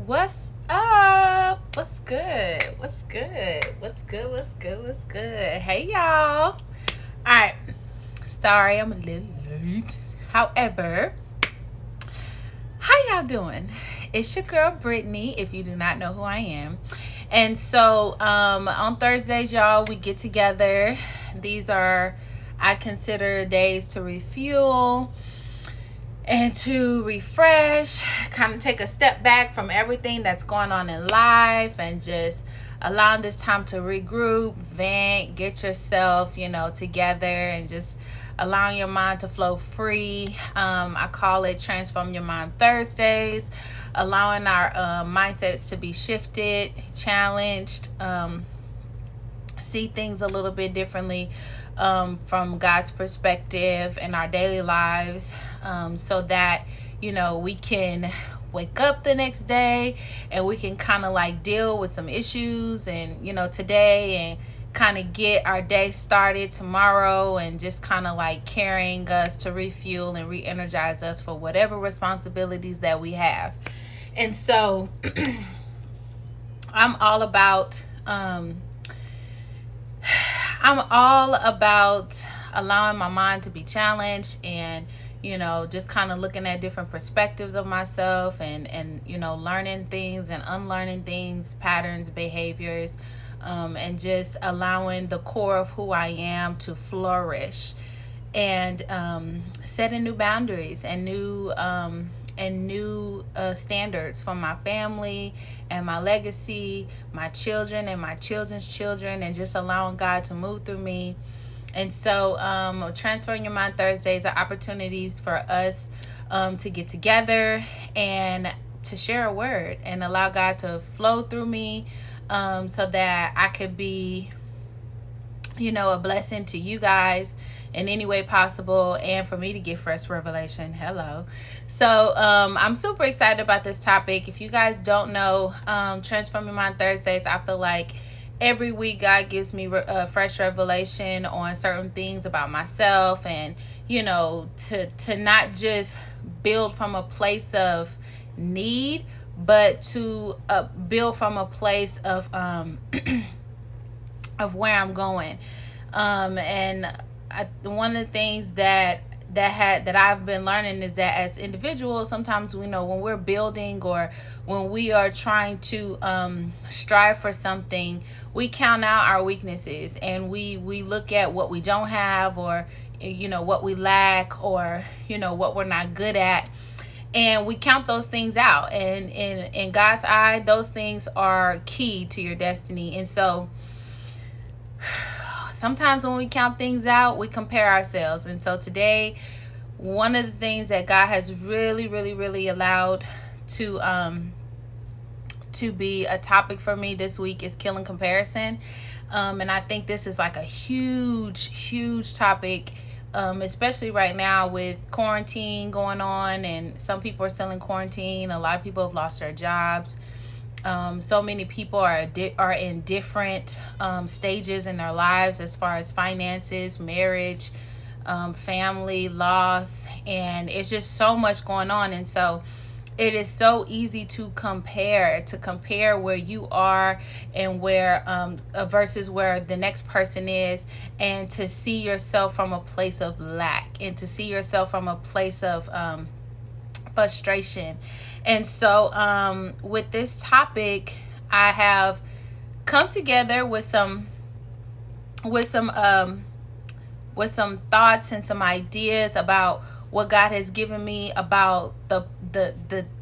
What's up? What's good? What's good? What's good? What's good? What's good? Hey, y'all. All right. Sorry, I'm a little late. However, how y'all doing? It's your girl Brittany, if you do not know who I am. And so on Thursdays, y'all, we get together. These are, I consider, days to refuel and to refresh, kind of take a step back from everything that's going on in life and just allowing this time to regroup, vent, get yourself, together and just allowing your mind to flow free. I call it Transform Your Mind Thursdays, allowing our mindsets to be shifted, challenged, see things a little bit differently from God's perspective in our daily lives, so that we can wake up the next day and we can kind of like deal with some issues and today, and kind of get our day started tomorrow, and just kind of like carrying us to refuel and re-energize us for whatever responsibilities that we have. And so I'm all about allowing my mind to be challenged, and just kind of looking at different perspectives of myself, and learning things and unlearning things, patterns, behaviors, and just allowing the core of who I am to flourish, and setting new boundaries and new standards for my family and my legacy, my children and my children's children, and just allowing God to move through me. And so Transferring Your Mind Thursdays are opportunities for us to get together and to share a word and allow God to flow through me, so that I could be a blessing to you guys in any way possible, and for me to get fresh revelation. Hello. So I'm super excited about this topic. If you guys don't know, Transform Your Mind Thursdays, I feel like every week God gives me fresh revelation on certain things about myself, and to not just build from a place of need, but to build from a place of of where I'm going. And one of the things that I've been learning is that as individuals, sometimes when we're building, or when we are trying to strive for something, we count out our weaknesses, and we look at what we don't have, or what we lack, or what we're not good at, and we count those things out. And in God's eye, those things are key to your destiny. And so sometimes when we count things out, we compare ourselves. And so today, one of the things that God has really, really, really allowed to be a topic for me this week is killing comparison. And I think this is like a huge topic, especially right now with quarantine going on, and some people are still in quarantine. A lot of people have lost their jobs. So many people are in different stages in their lives, as far as finances, marriage, family, loss, and it's just so much going on. And so it is so easy to compare where you are and where versus where the next person is, and to see yourself from a place of lack, and to see yourself from a place of frustration. And so with this topic, I have come together with some thoughts and some ideas about what God has given me about the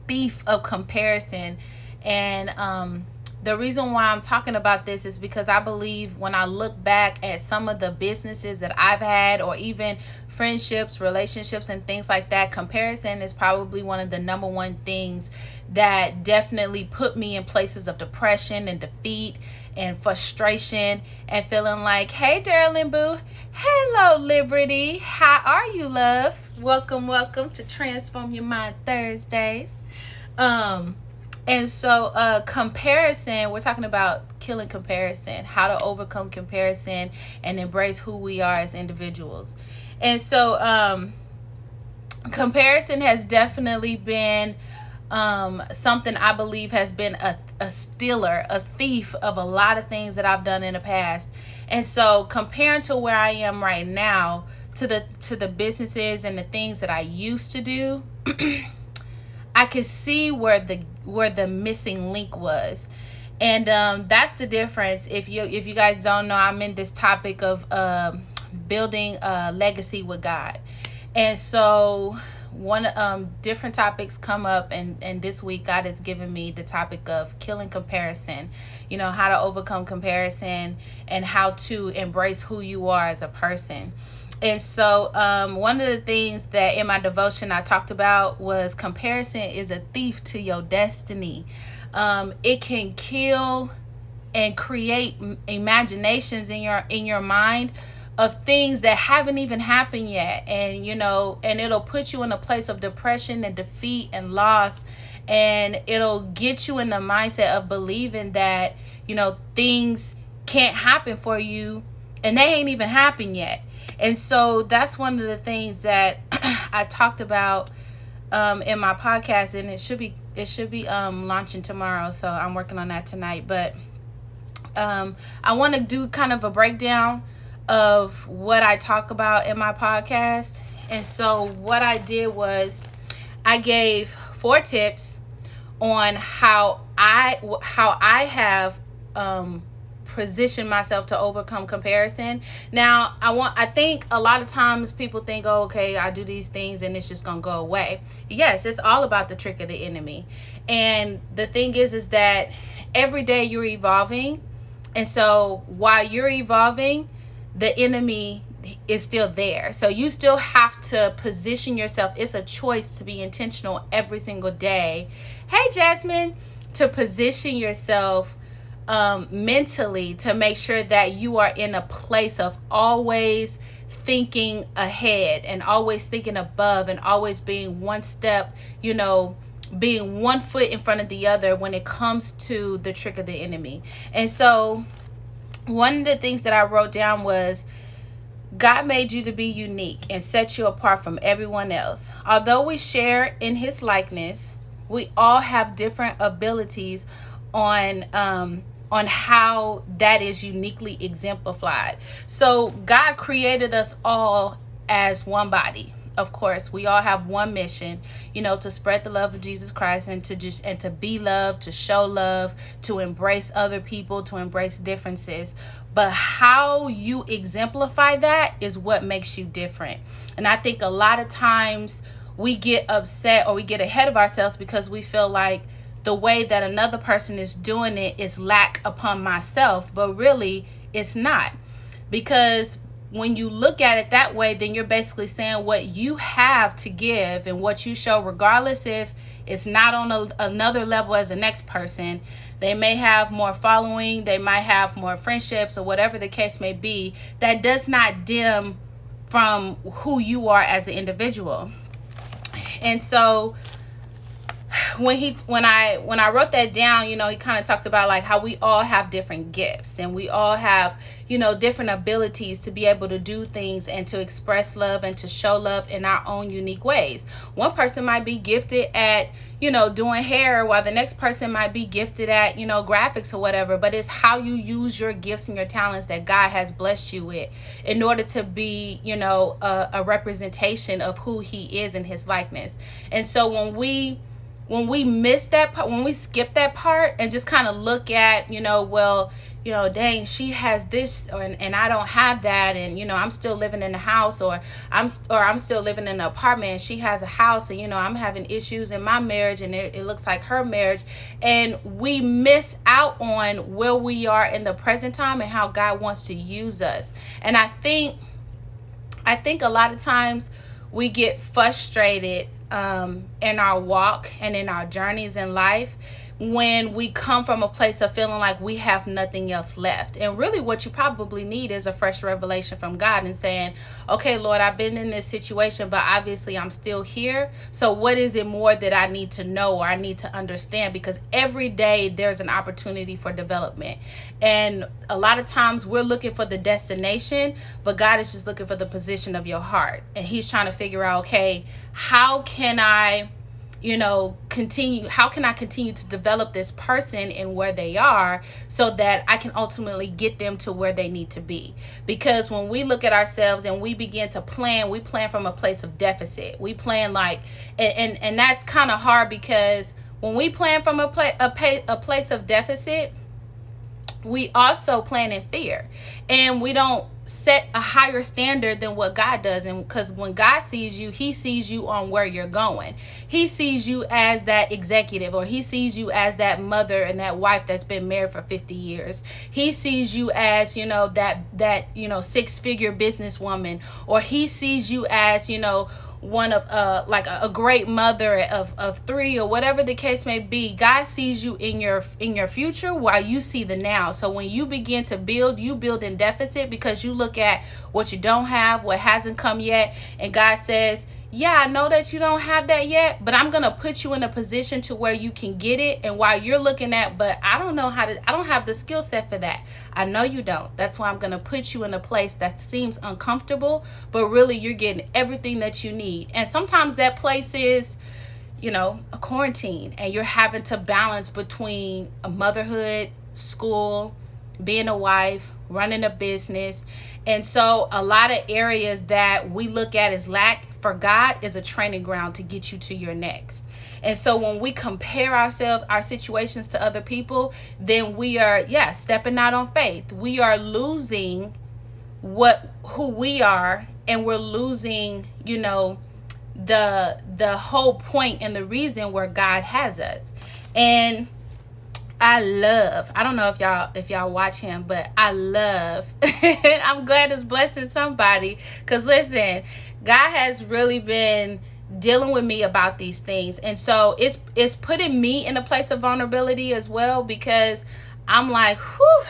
thief of comparison. And the reason why I'm talking about this is because I believe, when I look back at some of the businesses that I've had, or even friendships, relationships, and things like that, comparison is probably one of the number one things that definitely put me in places of depression and defeat and frustration, and feeling like, hey, Darling Boo, hello, Liberty, how are you, love? Welcome to Transform Your Mind Thursdays. And so comparison, we're talking about killing comparison, how to overcome comparison and embrace who we are as individuals. And so comparison has definitely been something I believe has been a stealer, a thief of a lot of things that I've done in the past. And so comparing to where I am right now to the businesses and the things that I used to do, I could see where the missing link was. And that's the difference. If you guys don't know, I'm in this topic of building a legacy with God. And so one different topics come up, and this week God has given me the topic of killing comparison, how to overcome comparison and how to embrace who you are as a person. And so one of the things that in my devotion I talked about was comparison is a thief to your destiny. It can kill and create imaginations in your mind of things that haven't even happened yet, and it'll put you in a place of depression and defeat and loss, and it'll get you in the mindset of believing that things can't happen for you, and they ain't even happened yet. And so that's one of the things that I talked about in my podcast, and it should be launching tomorrow, so I'm working on that tonight. But I want to do kind of a breakdown of what I talk about in my podcast. And so what I did was I gave 4 tips on how I have positioned myself to overcome comparison. Now, I think a lot of times people think, oh, okay, I do these things and it's just gonna go away. Yes, it's all about the trick of the enemy. And the thing is that every day you're evolving. And so while you're evolving, the enemy is still there. So you still have to position yourself. It's a choice to be intentional every single day. Hey, Jasmine, to position yourself mentally to make sure that you are in a place of always thinking ahead and always thinking above and always being one step, being one foot in front of the other when it comes to the trick of the enemy. And so one of the things that I wrote down was God made you to be unique and set you apart from everyone else. Although we share in his likeness, we all have different abilities on how that is uniquely exemplified. So God created us all as one body. Of course, we all have one mission, to spread the love of Jesus Christ and to be loved, to show love, to embrace other people, to embrace differences. But how you exemplify that is what makes you different. And I think a lot of times we get upset or we get ahead of ourselves because we feel like the way that another person is doing it is lack upon myself, but really it's not. Because when you look at it that way, then you're basically saying what you have to give and what you show, regardless if it's not on another level as the next person. They may have more following, they might have more friendships, or whatever the case may be. That does not dim from who you are as an individual. And so when I wrote that down, he kind of talked about like how we all have different gifts and we all have, different abilities to be able to do things and to express love and to show love in our own unique ways. One person might be gifted at, doing hair, while the next person might be gifted at, graphics or whatever. But it's how you use your gifts and your talents that God has blessed you with in order to be, a representation of who he is in his likeness. And so when we miss that part, when we skip that part and just kind of look at, dang, she has this and I don't have that, and I'm still living in the house, or I'm still living in an apartment and she has a house, and I'm having issues in my marriage and it looks like her marriage, and we miss out on where we are in the present time and how God wants to use us. And I think a lot of times we get frustrated in our walk and in our journeys in life when we come from a place of feeling like we have nothing else left. And really what you probably need is a fresh revelation from God and saying, okay, Lord, I've been in this situation, but obviously I'm still here. So what is it more that I need to know or I need to understand? Because every day there's an opportunity for development. And a lot of times we're looking for the destination, but God is just looking for the position of your heart. And he's trying to figure out, okay, how can I how can I continue to develop this person and where they are so that I can ultimately get them to where they need to be. Because when we look at ourselves and we begin to plan, we plan from a place of deficit. We plan like, and that's kind of hard, because when we plan from a place of deficit, we also plan in fear, and we don't set a higher standard than what God does. And because when God sees you, he sees you on where you're going. He sees you as that executive, or he sees you as that mother and that wife that's been married for 50 years. He sees you as, that 6-figure businesswoman, or he sees you as, one of like a great mother of 3, or whatever the case may be. God sees you in your future while you see the now. So when you begin to build, you build in deficit, because you look at what you don't have, what hasn't come yet, and God says, yeah, I know that you don't have that yet, but I'm going to put you in a position to where you can get it. And while you're looking at, but I don't have the skill set for that. I know you don't. That's why I'm going to put you in a place that seems uncomfortable, but really you're getting everything that you need. And sometimes that place is, a quarantine, and you're having to balance between a motherhood, school, being a wife, running a business. And so a lot of areas that we look at as lack, for God, is a training ground to get you to your next. And so when we compare our situations to other people, then we are, stepping out on faith. We are losing who we are, and we're losing, the whole point and the reason where God has us. And I don't know if y'all watch him, but I love, I'm glad it's blessing somebody, because listen, God has really been dealing with me about these things. And so it's putting me in a place of vulnerability as well, because I'm like, whew,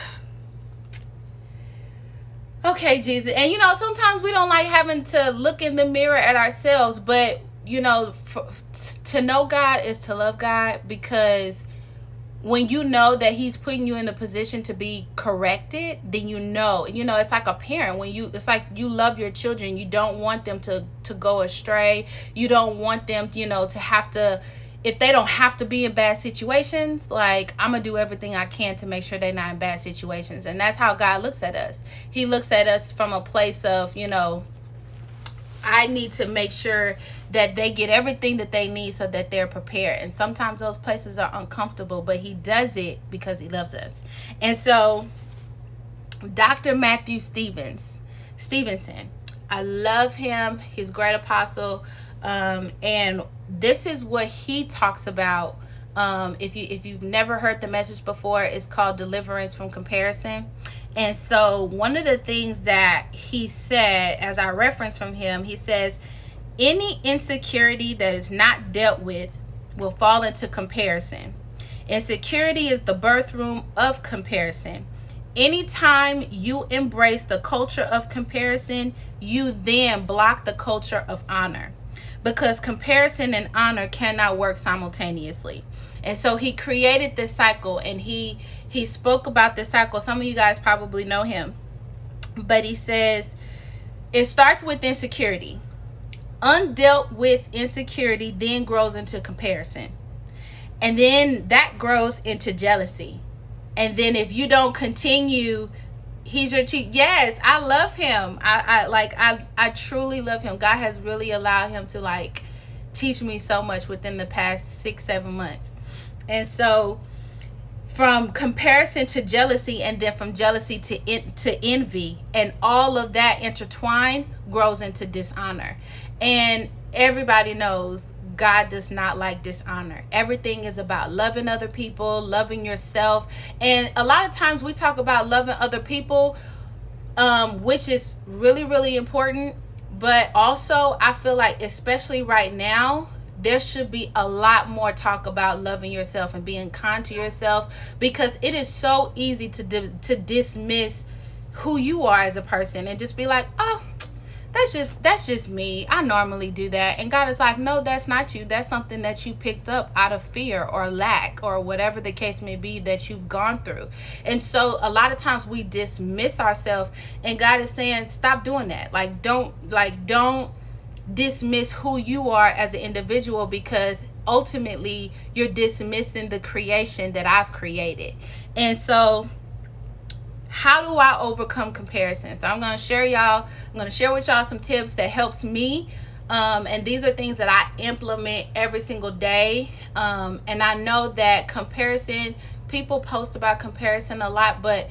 okay, Jesus. And sometimes we don't like having to look in the mirror at ourselves, but to know God is to love God, because when you know that he's putting you in the position to be corrected, then it's like a parent. It's like you love your children. You don't want them to go astray. You don't want them, to have to, if they don't have to be in bad situations, like, I'm going to do everything I can to make sure they're not in bad situations. And that's how God looks at us. He looks at us from a place of, I need to make sure that they get everything that they need so that they're prepared. And sometimes those places are uncomfortable, but he does it because he loves us. And so Dr. Matthew Stevenson, I love him. He's a great apostle. And this is what he talks about. If you've never heard the message before, it's called Deliverance from Comparison. And so one of the things that he said, as I reference from him, he says, any insecurity that is not dealt with will fall into comparison. Insecurity is the birth room of comparison. Anytime you embrace the culture of comparison, you then block the culture of honor, because comparison and honor cannot work simultaneously. And so he created this cycle, and he spoke about this cycle. Some of you guys probably know him, but he says it starts with insecurity. Undealt with insecurity then grows into comparison, and then that grows into jealousy. And then if you don't continue, he's your chief. Yes, I love him. I truly love him. God has really allowed him to teach me so much within the past 6-7 months. And so from comparison to jealousy, and then from jealousy to envy, and all of that intertwined grows into dishonor. And everybody knows God does not like dishonor. Everything is about loving other people, loving yourself. And a lot of times we talk about loving other people, which is really, really important. But also, I feel like, especially right now, there should be a lot more talk about loving yourself and being kind to yourself, because it is so easy to dismiss who you are as a person and just be like, oh, that's just me. I normally do that. And God is like, no, that's not you. That's something that you picked up out of fear or lack or whatever the case may be that you've gone through. And so a lot of times we dismiss ourselves, and God is saying, stop doing that. Don't dismiss who you are as an individual, because ultimately you're dismissing the creation that I've created. And so how do I overcome comparison? So I'm going to share with y'all some tips that helps me. And these are things that I implement every single day. And I know that comparison, people post about comparison a lot, but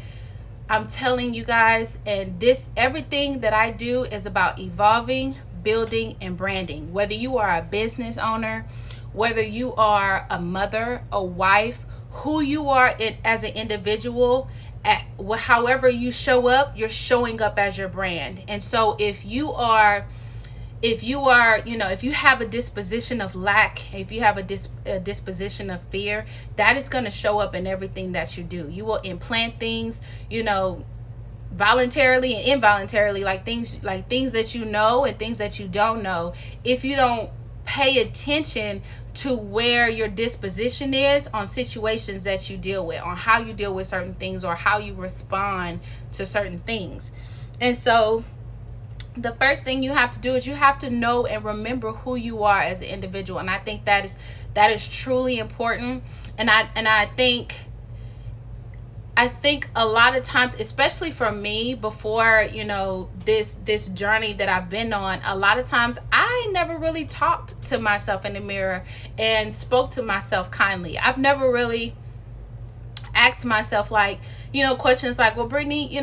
I'm telling you guys, and everything that I do is about evolving, building, and branding. Whether you are a business owner, whether you are a mother, a wife, who you are as an individual, however you show up, you're showing up as your brand. And so if you are, if you have a disposition of lack, if you have a disposition of fear, that is going to show up in everything that you do. You will implant things, voluntarily and involuntarily, like things that you know and things that you don't know. If you don't pay attention to where your disposition is on situations that you deal with, on how you deal with certain things, or how you respond to certain things. And so the first thing you have to do is you have to know and remember who you are as an individual. And I think that is truly important. And I think a lot of times, especially for me, before this journey that I've been on, a lot of times I never really talked to myself in the mirror and spoke to myself kindly. I've never really asked myself questions like, well, Brittany,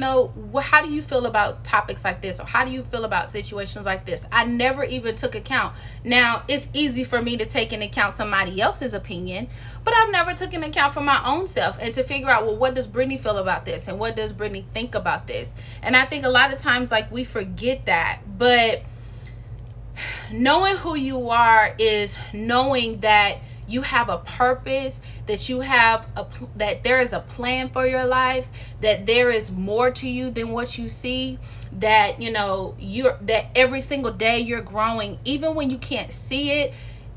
how do you feel about topics like this? Or how do you feel about situations like this? I never even took account. Now, it's easy for me to take into account somebody else's opinion, but I've never taken account for my own self and to figure out, well, what does Brittany feel about this? And what does Brittany think about this? And I think a lot of times, we forget that. But knowing who you are is knowing that you have a purpose, that there is a plan for your life, that there is more to you than what you see, that that every single day you're growing, even when you can't see it.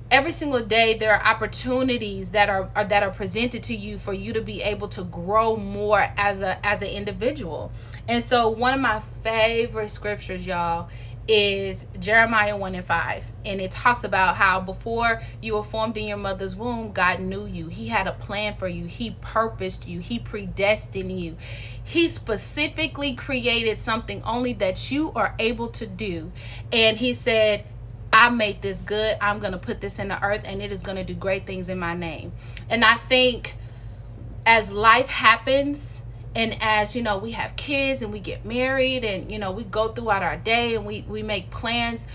Every single day there are opportunities that are presented to you for you to be able to grow more as an individual. And so one of my favorite scriptures, y'all, is Jeremiah 1:5, and it talks about how before you were formed in your mother's womb, God knew you. He had a plan for you. He purposed you. He predestined you. He specifically created something only that you are able to do. And he said, I made this good. I'm going to put this in the earth, and it is going to do great things in my name. And I think as life happens, and as we have kids and we get married, and we go throughout our day and we make plans,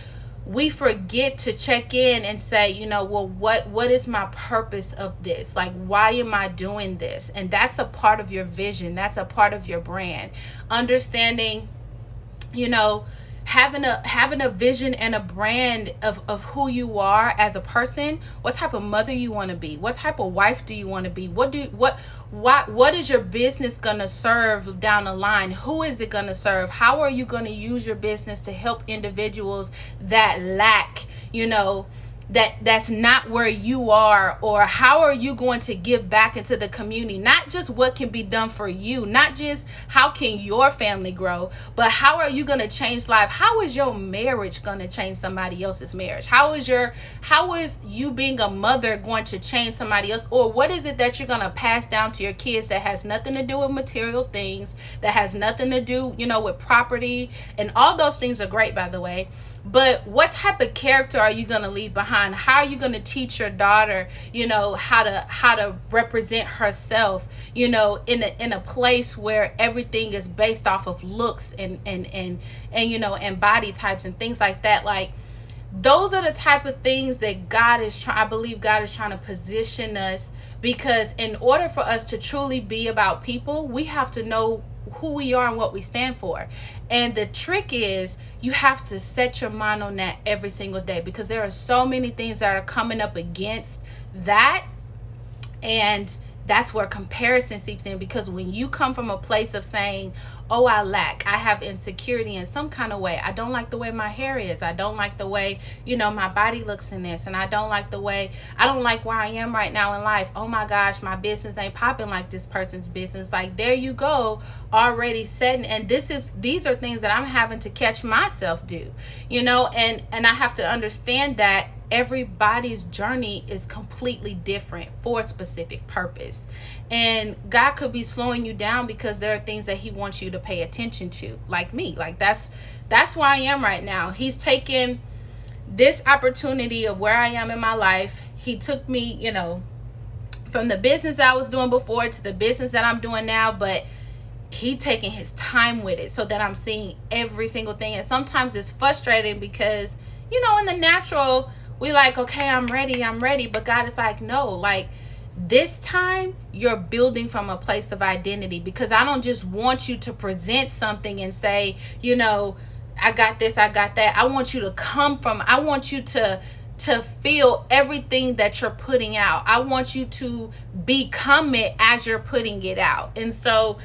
we forget to check in and say, well, what is my purpose of this? Why am I doing this? And that's a part of your vision. That's a part of your brand. Understanding, having a vision and a brand of who you are as a person, what type of mother you want to be, what type of wife do you want to be, what is your business going to serve down the line? Who is it going to serve? How are you going to use your business to help individuals that lack, that's not where you are? Or how are you going to give back into the community? Not just what can be done for you, not just how can your family grow, but how are you going to change life? How is your marriage going to change somebody else's marriage? How is you being a mother going to change somebody else? Or what is it that you're going to pass down to your kids that has nothing to do with material things, that has nothing to do, with property? And all those things are great, by the way. But what type of character are you going to leave behind? How are you going to teach your daughter, how to represent herself, in a place where everything is based off of looks and and body types and things like that? Those are the type of things that I believe God is trying to position us, because in order for us to truly be about people, we have to know who we are and what we stand for. And the trick is you have to set your mind on that every single day, because there are so many things that are coming up against that. And that's where comparison seeps in, because when you come from a place of saying, oh, I lack, I have insecurity in some kind of way, I don't like the way my hair is, I don't like the way my body looks in this, and I don't like where I am right now in life. Oh my gosh, my business ain't popping like this person's business. There you go, already setting. And these are things that I'm having to catch myself do, and I have to understand that everybody's journey is completely different for a specific purpose. And God could be slowing you down because there are things that he wants you to pay attention to. Like me, like that's where I am right now. He's taken this opportunity of where I am in my life. He took me, from the business that I was doing before to the business that I'm doing now, but he taking his time with it so that I'm seeing every single thing. And sometimes it's frustrating because, in the natural, we like, okay, I'm ready. But God is like, no, like this time you're building from a place of identity, because I don't just want you to present something and say, I got this, I got that. I want you to feel everything that you're putting out. I want you to become it as you're putting it out. And so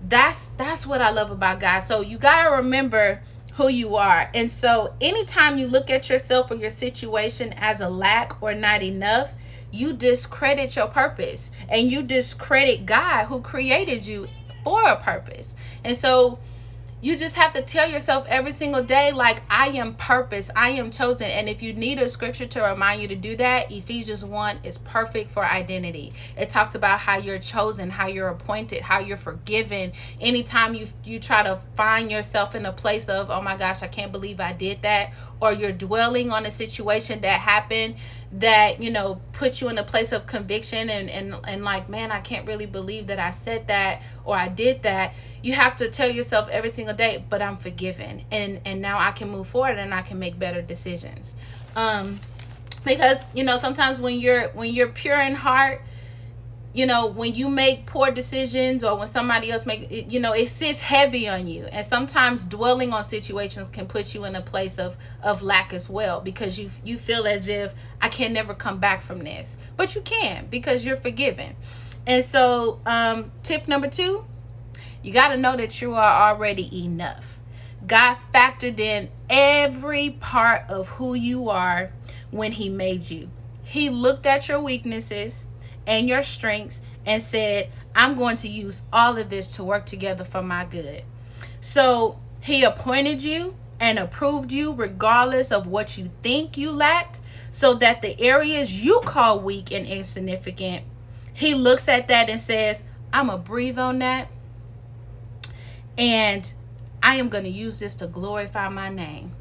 that's what I love about God. So you got to remember who you are. And so anytime you look at yourself or your situation as a lack or not enough, you discredit your purpose and you discredit God who created you for a purpose. And so you just have to tell yourself every single day, like, I am purpose, I am chosen. And if you need a scripture to remind you to do that, Ephesians 1 is perfect for identity. It talks about how you're chosen, how you're appointed, how you're forgiven. Anytime you try to find yourself in a place of, oh my gosh, I can't believe I did that, or you're dwelling on a situation that happened that, put you in a place of conviction and like, man, I can't really believe that I said that or I did that. You have to tell yourself every single day, but I'm forgiven. And now I can move forward and I can make better decisions. Because, sometimes when you're pure in heart, when you make poor decisions or when somebody else it sits heavy on you. And sometimes dwelling on situations can put you in a place of lack as well, because you feel as if I can never come back from this. But you can, because you're forgiven. And so tip number 2, you got to know that you are already enough. God factored in every part of who you are when he made you. He looked at your weaknesses and your strengths and said, I'm going to use all of this to work together for my good. So he appointed you and approved you regardless of what you think you lacked, so that the areas you call weak and insignificant, he looks at that and says, I'm going to breathe on that, and I am going to use this to glorify my name.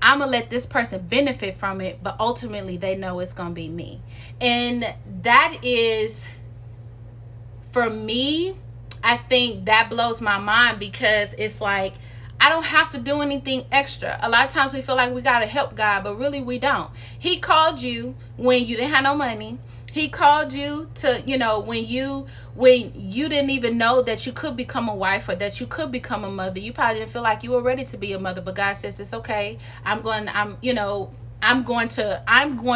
I'm going to let this person benefit from it, but ultimately they know it's going to be me. And that is, for me, I think that blows my mind, because it's like, I don't have to do anything extra. A lot of times we feel like we got to help God, but really we don't. He called you when you didn't have no money. He called you to, when you didn't even know that you could become a wife or that you could become a mother. You probably didn't feel like you were ready to be a mother, but God says it's okay. I'm going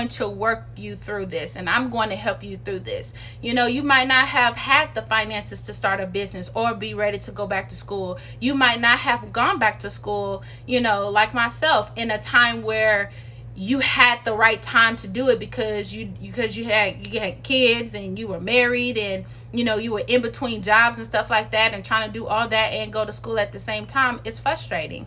to work you through this, and I'm going to help you through this. You might not have had the finances to start a business or be ready to go back to school. You might not have gone back to school, like myself, in a time where you had the right time to do it, because you had kids and you were married and you were in between jobs and stuff like that, and trying to do all that and go to school at the same time. It's frustrating.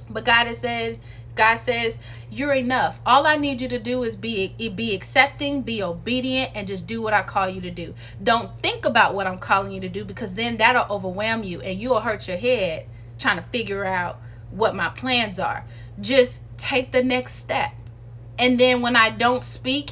But God says you're enough. All I need you to do is be accepting, be obedient, and just do what I call you to do. Don't think about what I'm calling you to do, because then that'll overwhelm you and you'll hurt your head trying to figure out what my plans are. Just take the next step. And then when I don't speak,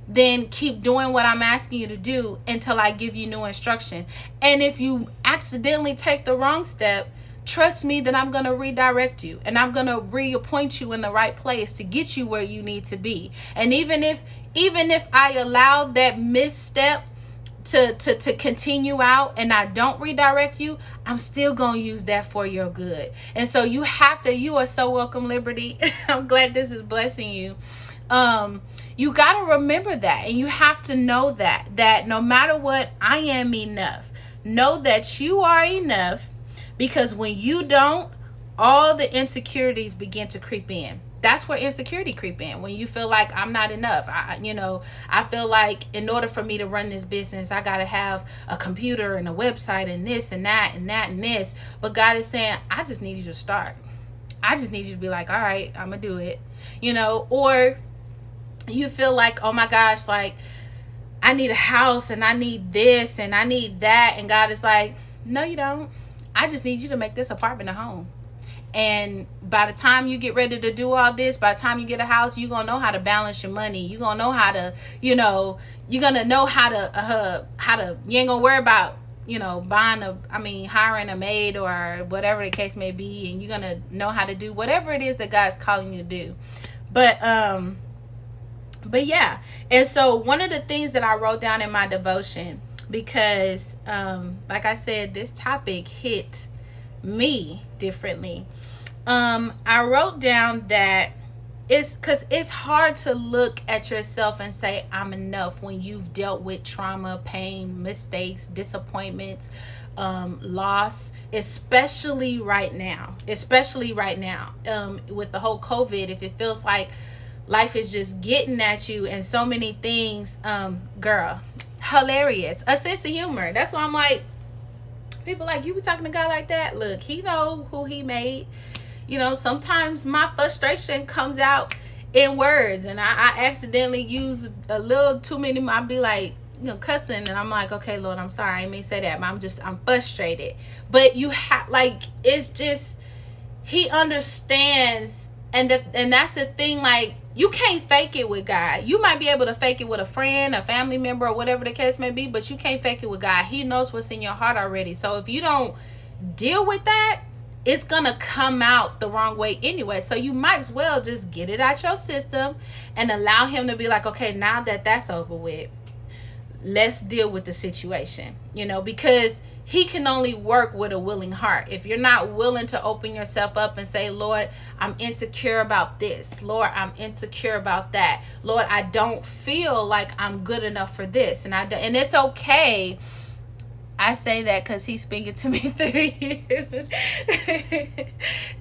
then keep doing what I'm asking you to do until I give you new instruction. And if you accidentally take the wrong step, trust me that I'm going to redirect you, and I'm going to reappoint you in the right place to get you where you need to be. And even if I allowed that misstep to continue out and I don't redirect you, I'm still going to use that for your good. And so you are so welcome, Liberty. I'm glad this is blessing you. You got to remember that, and you have to know that no matter what, I am enough. Know that you are enough, because when you don't, all the insecurities begin to creep in. That's where insecurity creep in. When you feel like I'm not enough. I feel like in order for me to run this business, I got to have a computer and a website and this and that and that and this. But God is saying, I just need you to start. I just need you to be like, all right, I'm going to do it. Or you feel like, oh my gosh, like I need a house and I need this and I need that. And God is like, no, you don't. I just need you to make this apartment a home. And by the time you get ready to do all this, by the time you get a house, you're going to know how to balance your money. You're going to know how to, you're going to know how to, you ain't going to worry about, hiring a maid or whatever the case may be. And you're going to know how to do whatever it is that God's calling you to do. But yeah. And so one of the things that I wrote down in my devotion, because like I said, this topic hit me differently. I wrote down that it's because it's hard to look at yourself and say I'm enough when you've dealt with trauma, pain, mistakes, disappointments, loss, especially right now with the whole COVID. If it feels like life is just getting at you and so many things, girl, hilarious, a sense of humor. That's why I'm like, people like, you be talking to God like that? Look, he know who he made. Sometimes my frustration comes out in words, and I accidentally use a little too many. I'll be like, cussing, and I'm like, okay, Lord, I'm sorry, I may say that, but I'm frustrated. But you have, like, it's just, he understands, and that's the thing. Like, you can't fake it with God. You might be able to fake it with a friend, a family member, or whatever the case may be, but you can't fake it with God. He knows what's in your heart already. So if you don't deal with that, it's gonna come out the wrong way anyway. So you might as well just get it out your system and allow him to be like, okay, now that that's over with, let's deal with the situation, because he can only work with a willing heart. If you're not willing to open yourself up and say, Lord, I'm insecure about this. Lord, I'm insecure about that. Lord, I don't feel like I'm good enough for this. And it's okay. I say that because he's speaking to me through you.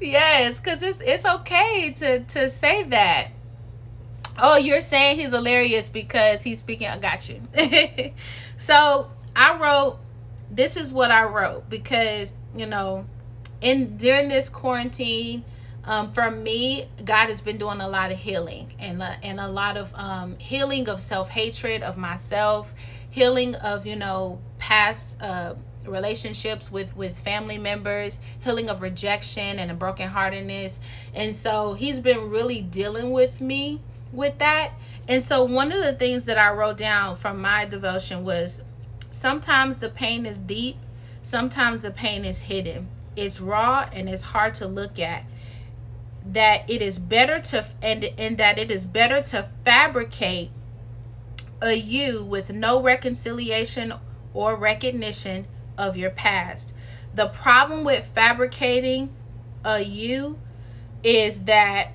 Yes, because it's okay to say that. Oh, you're saying he's hilarious because he's speaking. I got you. So this is what I wrote, because, during this quarantine, for me, God has been doing a lot of healing and a lot of healing of self-hatred of myself, healing of, past relationships with family members, healing of rejection and a brokenheartedness. And so he's been really dealing with me with that. And so one of the things that I wrote down from my devotion was, sometimes the pain is deep, sometimes the pain is hidden, it's raw, and it's hard to look at. That it is better to that it is better to fabricate a you with no reconciliation or recognition of your past. The problem with fabricating a you is that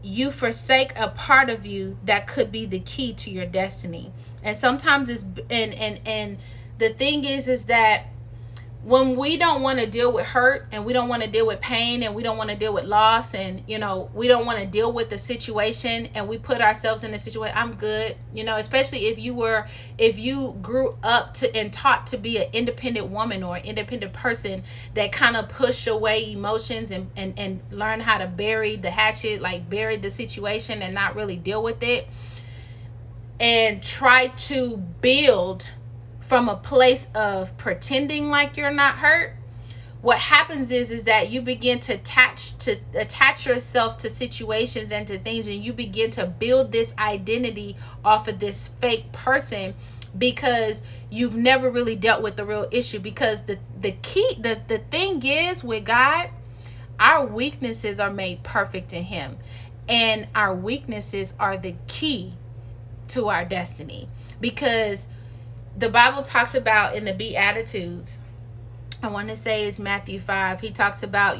you forsake a part of you that could be the key to your destiny. And sometimes it's and the thing is that when we don't want to deal with hurt, and we don't want to deal with pain, and we don't want to deal with loss, and we don't want to deal with the situation, and we put ourselves in a situation, I'm good, especially if you grew up and taught to be an independent woman or an independent person that kind of push away emotions and learn how to bury the hatchet, like bury the situation and not really deal with it, and try to build from a place of pretending like you're not hurt. What happens is that you begin to attach yourself to situations and to things, and you begin to build this identity off of this fake person, because you've never really dealt with the real issue. Because the thing is, with God, our weaknesses are made perfect in him, and our weaknesses are the key to our destiny. Because the Bible talks about in the Beatitudes, I want to say it's Matthew 5, he talks about,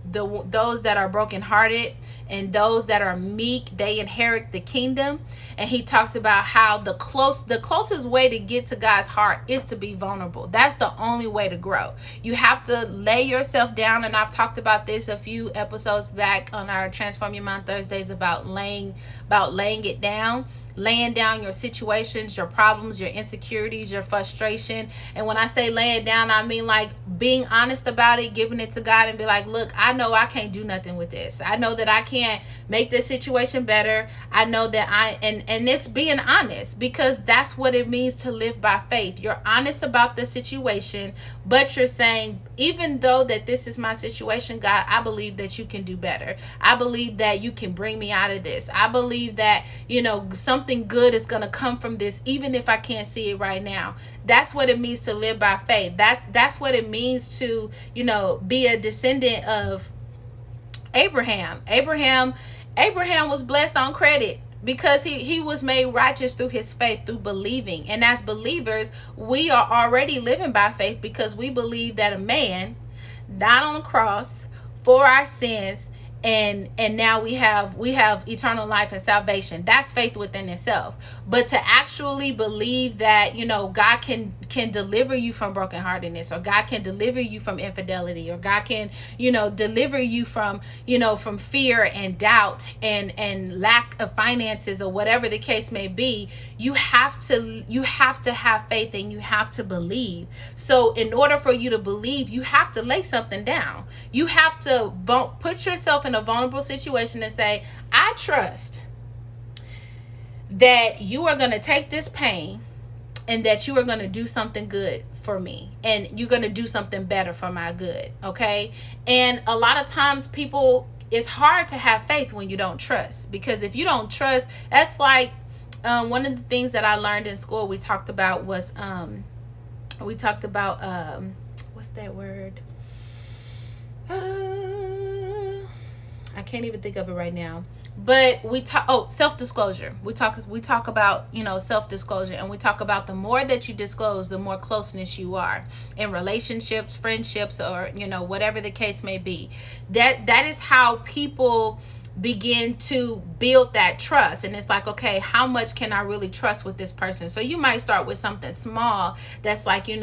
those that are brokenhearted and those that are meek, they inherit the kingdom. And he talks about how the closest way to get to God's heart is to be vulnerable. That's the only way to grow. You have to lay yourself down, and I've talked about this a few episodes back on our Transform Your Mind Thursdays about laying it down. Laying down your situations, your problems, your insecurities, your frustration. And when I say lay it down, I mean like being honest about it, giving it to God, and be like, look, I know I can't do nothing with this. I know that I can't make this situation better. I know that and it's being honest, because that's what it means to live by faith. You're honest about the situation, but you're saying, even though that this is my situation, God, I believe that you can do better. I believe that you can bring me out of this. I believe that, something good is going to come from this, even if I can't see it right now. That's what it means to live by faith. That's what it means to, be a descendant of Abraham. Abraham was blessed on credit, because he was made righteous through his faith, through believing. And as believers, we are already living by faith, because we believe that a man died on the cross for our sins, and now we have eternal life and salvation. That's faith within itself. But to actually believe that, God can deliver you from brokenheartedness, or God can deliver you from infidelity, or God can, deliver you from, from fear and doubt and lack of finances, or whatever the case may be, you have to have faith, and you have to believe. So in order for you to believe, you have to lay something down. You have to put yourself in a vulnerable situation and say, I trust that you are going to take this pain, and that you are going to do something good for me, and you're going to do something better for my good. Okay. And a lot of times it's hard to have faith when you don't trust, because if you don't trust, that's like, one of the things that I learned in school, we talked about what's that word? I can't even think of it right now. But we talk self-disclosure. We talk about, self-disclosure, and we talk about the more that you disclose, the more closeness you are in relationships, friendships, or whatever the case may be. That is how people begin to build that trust. And it's like, okay, how much can I really trust with this person? So you might start with something small that's like, I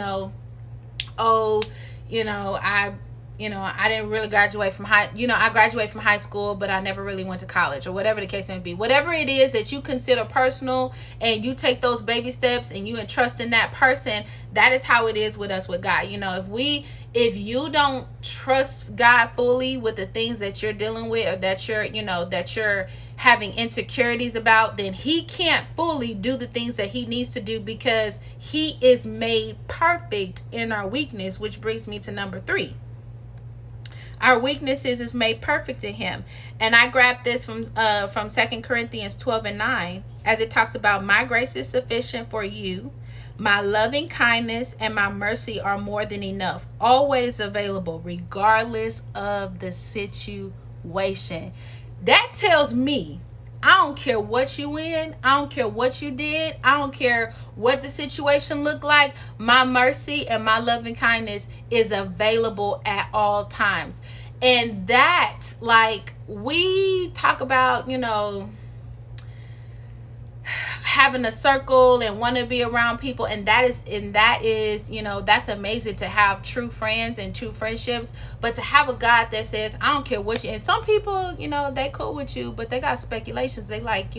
didn't really graduate from I graduated from high school, but I never really went to college, or whatever the case may be. Whatever it is that you consider personal, and you take those baby steps and you entrust in that person, that is how it is with us with God. If you don't trust God fully with the things that you're dealing with, or that you're having insecurities about, then he can't fully do the things that he needs to do, because he is made perfect in our weakness, which brings me to number 3. Our weaknesses is made perfect in him. And I grabbed this from 2 Corinthians 12:9, as it talks about, my grace is sufficient for you. My loving kindness and my mercy are more than enough, always available, regardless of the situation. That tells me, I don't care what you in. I don't care what you did. I don't care what the situation looked like. My mercy and my loving kindness is available at all times. And that, like, we talk about, having a circle and want to be around people, and that is that's amazing to have true friends and true friendships. But to have a God that says, I don't care what you, and some people, they cool with you, but they got speculations. They like,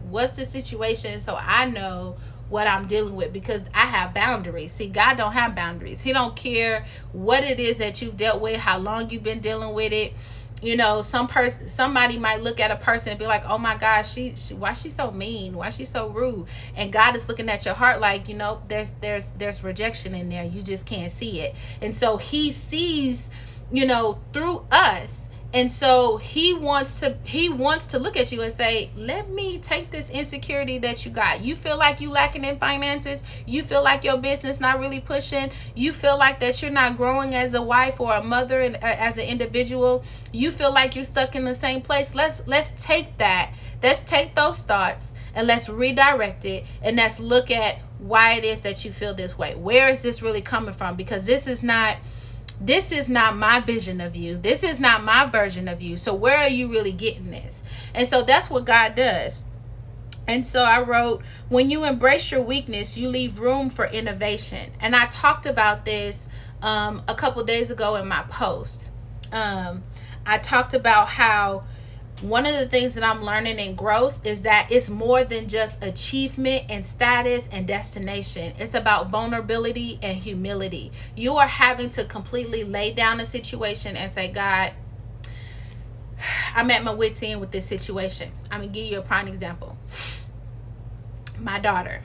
what's the situation, so I know what I'm dealing with, because I have boundaries. See, God don't have boundaries. He don't care what it is that you've dealt with, how long you've been dealing with it. Somebody might look at a person and be like, oh my gosh, she why she so mean, why she so rude? And God is looking at your heart like, there's rejection in there, you just can't see it. And so he sees, through us. And so he wants to look at you and say, let me take this insecurity that you got. You feel like you lacking in finances. You feel like your business not really pushing. You feel like that you're not growing as a wife or a mother and as an individual. You feel like you're stuck in the same place. Let's take that. Let's take those thoughts and let's redirect it, and let's look at why it is that you feel this way. Where is this really coming from? Because this is not my vision of you. This is not my version of you. So where are you really getting this? And so that's what God does. And so I wrote, when you embrace your weakness, you leave room for innovation. And I talked about this a couple days ago in my post. I talked about how one of the things that I'm learning in growth is that it's more than just achievement and status and destination. It's about vulnerability and humility. You are having to completely lay down a situation and say, God, I'm at my wit's end with this situation. I'm gonna give you a prime example. My daughter,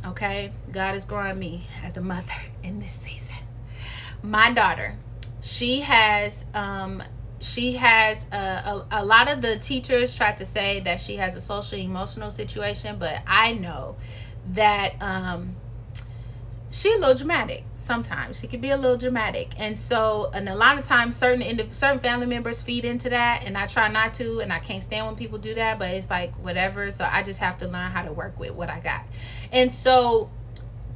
okay, God is growing me as a mother in this season. My daughter, she has a lot of the teachers try to say that she has a social emotional situation, but I know that she a little dramatic. Sometimes she can be a little dramatic, and a lot of times certain family members feed into that, and I try not to, and I can't stand when people do that, but it's like whatever. So I just have to learn how to work with what I got. And so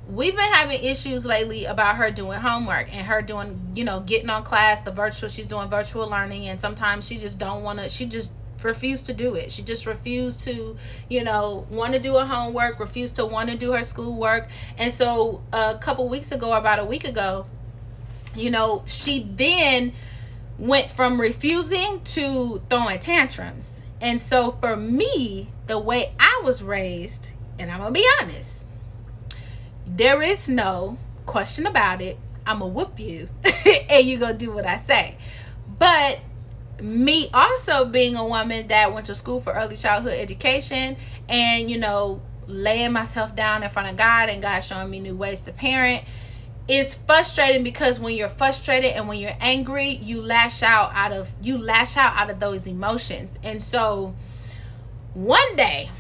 we've been having issues lately about her doing homework and her doing, getting on class, she's doing virtual learning, and sometimes she just refused to do it. She just refused to, want to do her homework, refused to want to do her schoolwork. And so about a week ago, she then went from refusing to throwing tantrums. And so for me, the way I was raised, and I'm going to be honest, there is no question about it. I'm going to whoop you and you're going to do what I say. But me also being a woman that went to school for early childhood education and, laying myself down in front of God and God showing me new ways to parent, it's frustrating because when you're frustrated and when you're angry, you lash out out of those emotions. And so one day,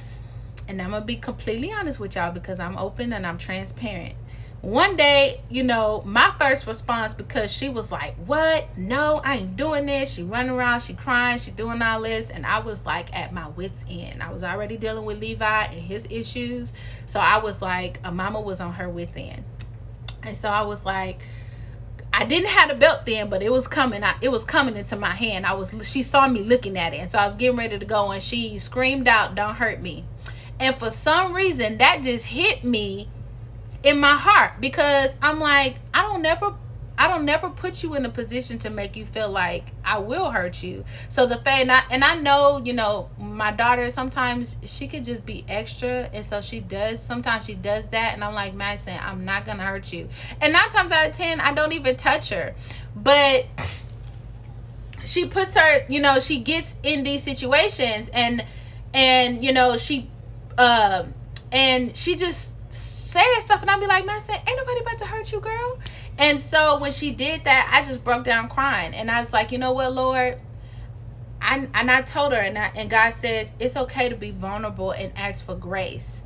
and I'm going to be completely honest with y'all because I'm open and I'm transparent. One day, my first response, because she was like, what? No, I ain't doing this. She running around, she crying, she doing all this. And I was like at my wit's end. I was already dealing with Levi and his issues. So I was like, a mama was on her wit's end. And so I was like, I didn't have the belt then, but it was coming. It was coming into my hand. She saw me looking at it. And so I was getting ready to go and she screamed out, don't hurt me. And for some reason that just hit me in my heart, because I'm like, I don't never put you in a position to make you feel like I will hurt you. So the fact, I know, my daughter, sometimes she could just be extra, and so sometimes she does that, and I'm like, Madison, I'm not gonna hurt you. And 9 times out of 10, I don't even touch her, but she puts her, she gets in these situations, and she just saying stuff, and I'd be like, Madison, ain't nobody about to hurt you, girl. And so when she did that, I just broke down crying, and I was like, you know what, Lord, I told her, and God says it's okay to be vulnerable and ask for grace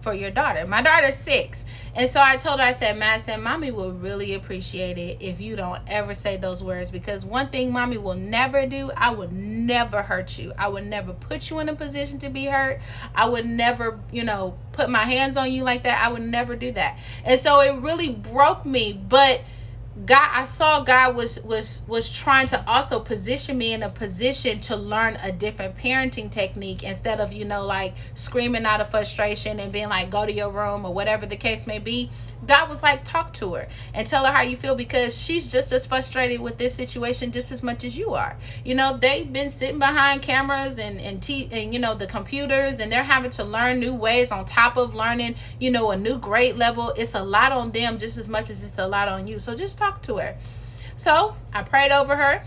for your daughter. My daughter's 6, and so I told her, I said, Madison, mommy will really appreciate it if you don't ever say those words, because one thing mommy will never do, I would never hurt you. I would never put you in a position to be hurt. I would never, put my hands on you like that. I would never do that. And so it really broke me, but I saw God was trying to also position me in a position to learn a different parenting technique, instead of, like screaming out of frustration and being like, go to your room or whatever the case may be. God was like, talk to her and tell her how you feel, because she's just as frustrated with this situation just as much as you are. They've been sitting behind cameras and the computers, and they're having to learn new ways on top of learning, a new grade level. It's a lot on them just as much as it's a lot on you. So just talk to her. So I prayed over her.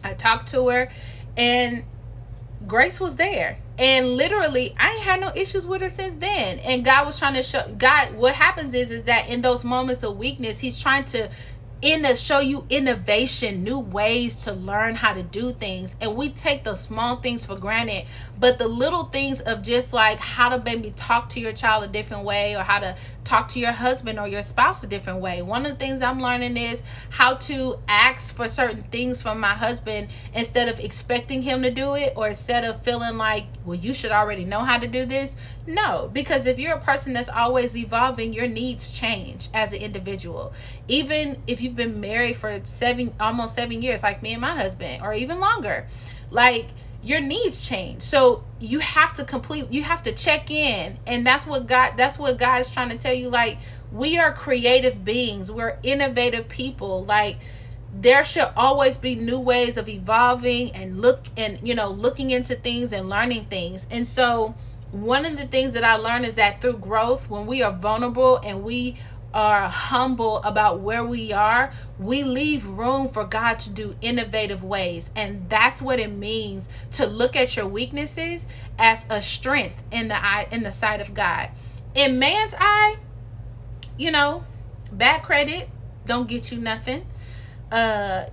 I talked to her, and grace was there. And literally, I ain't had no issues with her since then. And God was trying to show, what happens is that in those moments of weakness, he's trying to show you innovation, new ways to learn how to do things. And we take the small things for granted, but the little things of just like how to maybe talk to your child a different way, or how to talk to your husband or your spouse a different way. One of the things I'm learning is how to ask for certain things from my husband instead of expecting him to do it, or instead of feeling like, well, you should already know how to do this. No, because if you're a person that's always evolving, your needs change as an individual. Even if you've been married for almost 7 years, like me and my husband, or even longer, like, your needs change. So you have to check in. And that's what God is trying to tell you. Like, we are creative beings. We're innovative people. Like, there should always be new ways of evolving and looking into things and learning things. And so one of the things that I learned is that through growth, when we are vulnerable and we are humble about where we are, we leave room for God to do innovative ways. And that's what it means to look at your weaknesses as a strength in the sight of God. In man's eye, you know, bad credit don't get you nothing. A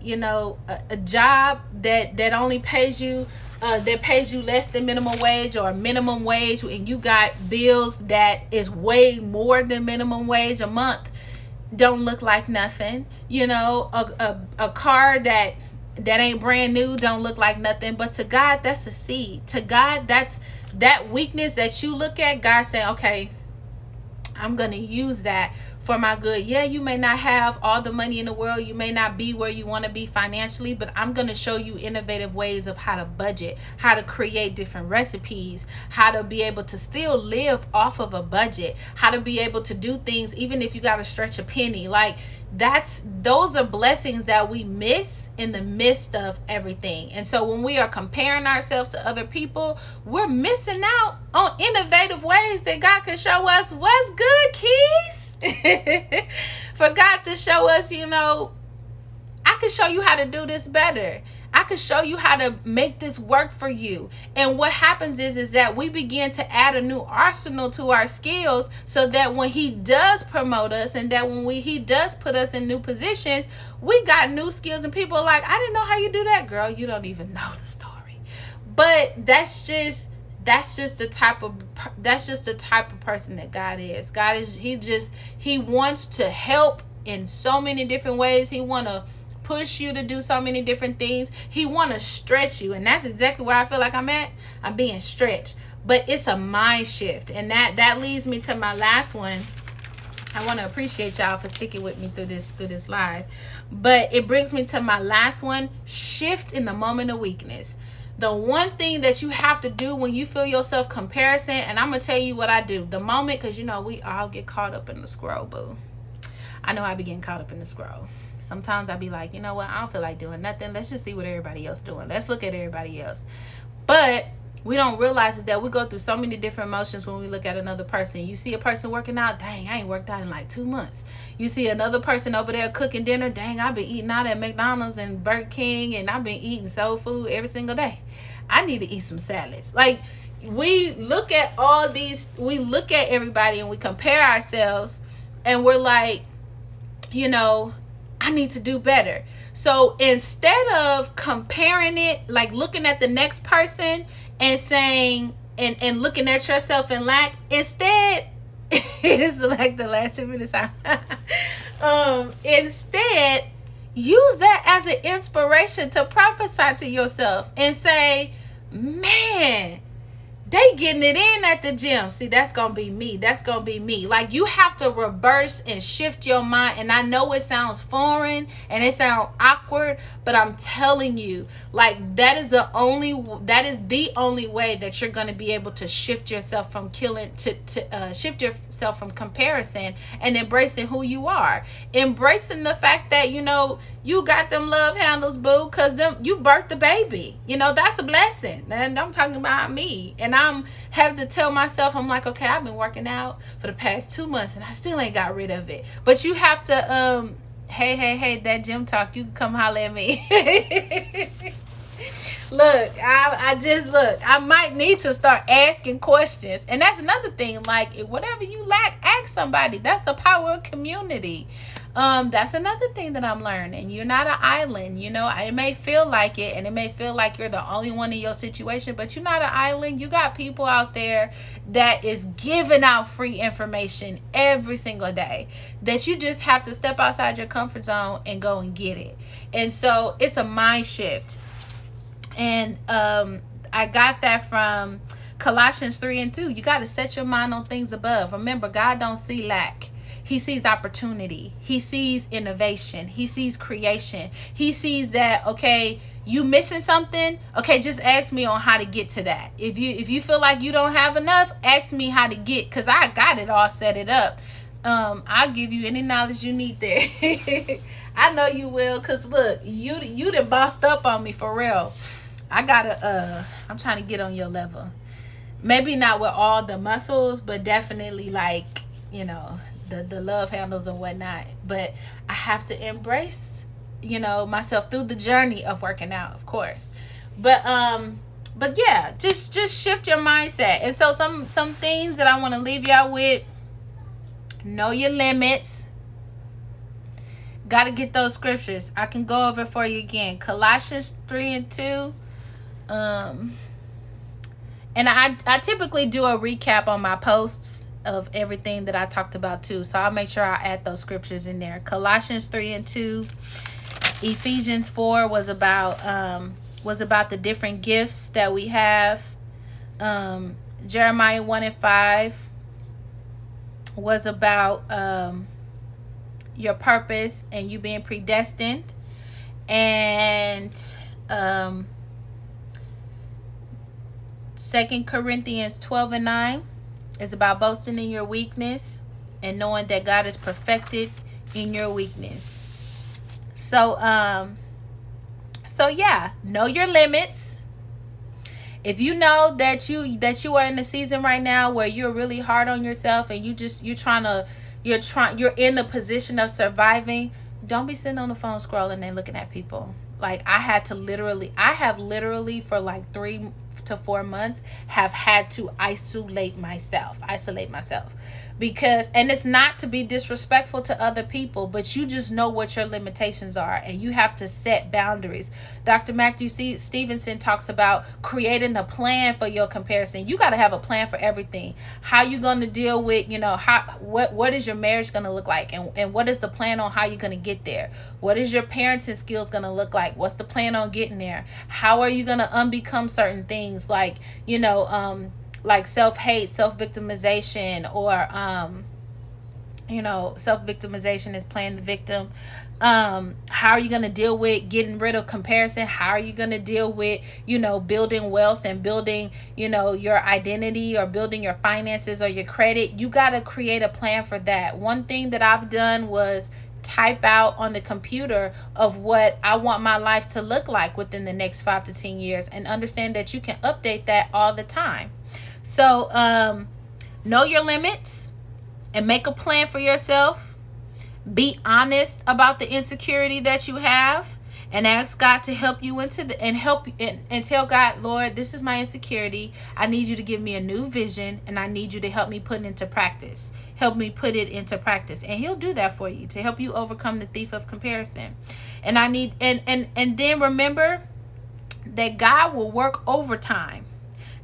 job that only pays you less than minimum wage or minimum wage, and you got bills that is way more than minimum wage a month, don't look like nothing. A car that ain't brand new don't look like nothing. But to God, that's a seed. To God, that's that weakness that you look at. God saying, okay, I'm going to use that for my good. Yeah, you may not have all the money in the world. You may not be where you want to be financially, but I'm going to show you innovative ways of how to budget, how to create different recipes, how to be able to still live off of a budget, how to be able to do things even if you got to stretch a penny. Like, those are blessings that we miss in the midst of everything. And so when we are comparing ourselves to other people, we're missing out on innovative ways that God can show us what's good, Keys. For God to show us, I can show you how to do this better. I can show you how to make this work for you. And what happens is that we begin to add a new arsenal to our skills, so that when he does promote us, and that when he does put us in new positions, we got new skills, and people are like, I didn't know how you do that, girl. You don't even know the story. But that's just the type of person that God is. He wants to help in so many different ways. He want to push you to do so many different things. He want to stretch you, and that's exactly where I feel like I'm at. I'm being stretched, but it's a mind shift. And that leads me to my last one. I want to appreciate y'all for sticking with me through this live, but it brings me to my last one: shift in the moment of weakness. The one thing that you have to do when you feel yourself comparison, and I'm gonna tell you what I do the moment, because we all get caught up in the scroll, boo. I know I be getting caught up in the scroll. Sometimes I be like, you know what, I don't feel like doing nothing. Let's just see what everybody else doing. Let's look at everybody else. But we don't realize is that we go through so many different emotions when we look at another person. You see a person working out, dang, I ain't worked out in like 2 months. You see another person over there cooking dinner, dang, I've been eating out at McDonald's and Burger King, and I've been eating soul food every single day. I need to eat some salads. Like, we look at everybody and we compare ourselves, and we're like, I need to do better. So instead of comparing it, like looking at the next person and saying, and looking at yourself in lack, instead, it is like the last 2 minutes. Instead, use that as an inspiration to prophesy to yourself and say, man, they getting it in at the gym. See, that's going to be me. That's going to be me. Like, you have to reverse and shift your mind. And I know it sounds foreign and it sounds awkward, but I'm telling you, like, that is the only way that you're going to be able to shift yourself from shift yourself from comparison and embracing who you are. Embracing the fact that, you got them love handles, boo, because you birthed the baby. That's a blessing. And I'm talking about me. And I'm have to tell myself, I'm like, okay, I've been working out for the past 2 months and I still ain't got rid of it. But you have to, hey, that gym talk, you can come holler at me. Look, I might need to start asking questions. And that's another thing. Like, whatever you lack, ask somebody. That's the power of community. That's another thing that I'm learning. You're not an island. It may feel like it, and it may feel like you're the only one in your situation, but you're not an island. You got people out there that is giving out free information every single day, that you just have to step outside your comfort zone and go and get it. And so it's a mind shift. And I got that from Colossians 3:2. You got to set your mind on things above. Remember, God don't see lack. He sees opportunity. He sees innovation. He sees creation. He sees that, okay, you missing something? Okay, just ask me on how to get to that. If you feel like you don't have enough, ask me how to get, because I got it all set it up. I'll give you any knowledge you need there. I know you will, because look, you done bossed up on me for real. I'm trying to get on your level. Maybe not with all the muscles, but definitely like, the love handles and whatnot. But I have to embrace, myself through the journey of working out, of course. But yeah, just shift your mindset. And so some things that I want to leave y'all with: know your limits. Got to get those scriptures. I can go over for you again. Colossians 3:2. And I typically do a recap on my posts of everything that I talked about too. So I'll make sure I add those scriptures in there. Colossians 3:2. Ephesians 4 was about the different gifts that we have. Jeremiah 1:5 was about your purpose and you being predestined. And 2 Corinthians 12:9 is about boasting in your weakness and knowing that God is perfected in your weakness. So yeah, know your limits. If you know that you are in a season right now where you're really hard on yourself and you're in the position of surviving, don't be sitting on the phone scrolling and looking at people. Like I have literally for like 3 to 4 months have had to isolate myself because, and it's not to be disrespectful to other people, but you just know what your limitations are and you have to set boundaries. Dr. Matthew Stevenson talks about creating a plan for your comparison. You got to have a plan for everything. How you going to deal with, what is your marriage going to look like, and what is the plan on how you're going to get there? What is your parenting skills going to look like? What's the plan on getting there? How are you going to unbecome certain things like self-hate, self-victimization, or self-victimization is playing the victim. How are you going to deal with getting rid of comparison? How are you going to deal with, building wealth and building, your identity, or building your finances or your credit? You got to create a plan for that. One thing that I've done was type out on the computer of what I want my life to look like within the next 5 to 10 years, and understand that you can update that all the time. So know your limits and make a plan for yourself. Be honest about the insecurity that you have, and ask God to help you and tell God, Lord, this is my insecurity. I need you to give me a new vision, and I need you to help me put it into practice. And he'll do that for you to help you overcome the thief of comparison. And then remember that God will work overtime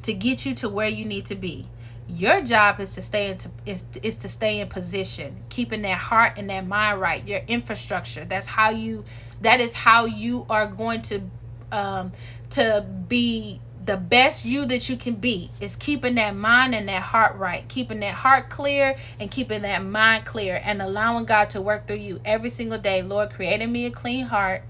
to get you to where you need to be. Your job is to stay in position, keeping that heart and that mind right. Your infrastructure. That is how you are going to be the best you that you can be, is keeping that mind and that heart right, keeping that heart clear and keeping that mind clear, and allowing God to work through you every single day. Lord, create in me a clean heart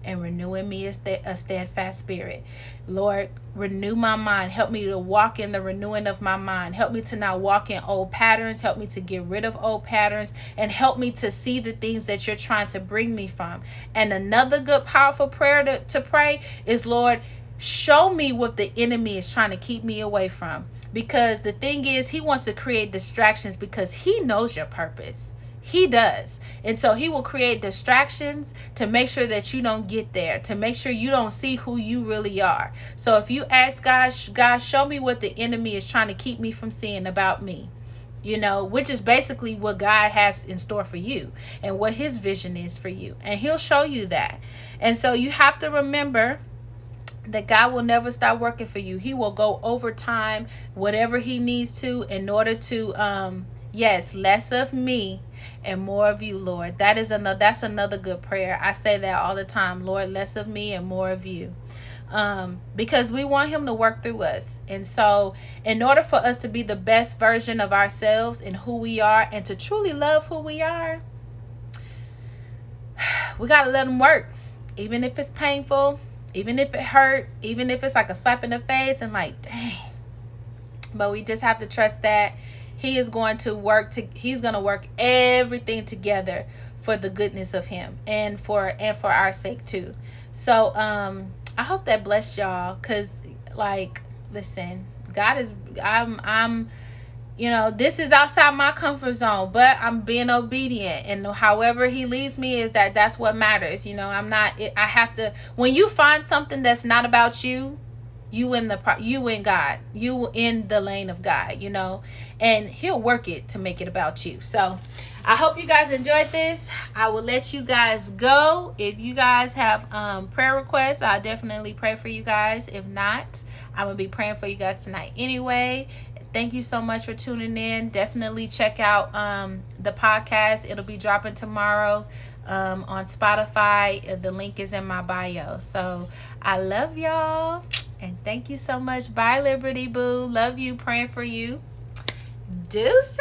and renew in me a steadfast spirit. Lord, renew my mind. Help me to walk in the renewing of my mind. Help me to not walk in old patterns. Help me to get rid of old patterns, and help me to see the things that you're trying to bring me from. And another good, powerful prayer to pray is, Lord, show me what the enemy is trying to keep me away from. Because the thing is, he wants to create distractions because he knows your purpose. He does. And so he will create distractions to make sure that you don't get there, to make sure you don't see who you really are. So if you ask God, show me what the enemy is trying to keep me from seeing about me, which is basically what God has in store for you and what his vision is for you. And he'll show you that. And so you have to remember that God will never stop working for you. He will go overtime, whatever he needs to, in order to, yes, less of me and more of you, Lord. That's another good prayer. I say that all the time. Lord, less of me and more of you. Because we want him to work through us. And so in order for us to be the best version of ourselves and who we are, and to truly love who we are, we got to let him work. Even if it's painful, even if it hurt, even if it's like a slap in the face and like, dang. But we just have to trust that he is going to work he's going to work everything together for the goodness of him and for our sake too. So I hope that blessed y'all, because listen, God is, I'm you know, this is outside my comfort zone, but I'm being obedient, and however he leads me is that's what matters. You know, I have to, when you find something that's not about you, you in God, you in the lane of God, you know, and he'll work it to make it about you. So I hope you guys enjoyed this. I will let you guys go. If you guys have prayer requests, I'll definitely pray for you guys. If not, I'm gonna be praying for you guys tonight anyway. Thank you so much for tuning in. Definitely check out the podcast. It'll be dropping tomorrow on Spotify. The link is in my bio. So I love y'all. And thank you so much. Bye, Liberty Boo. Love you. Praying for you. Deuces.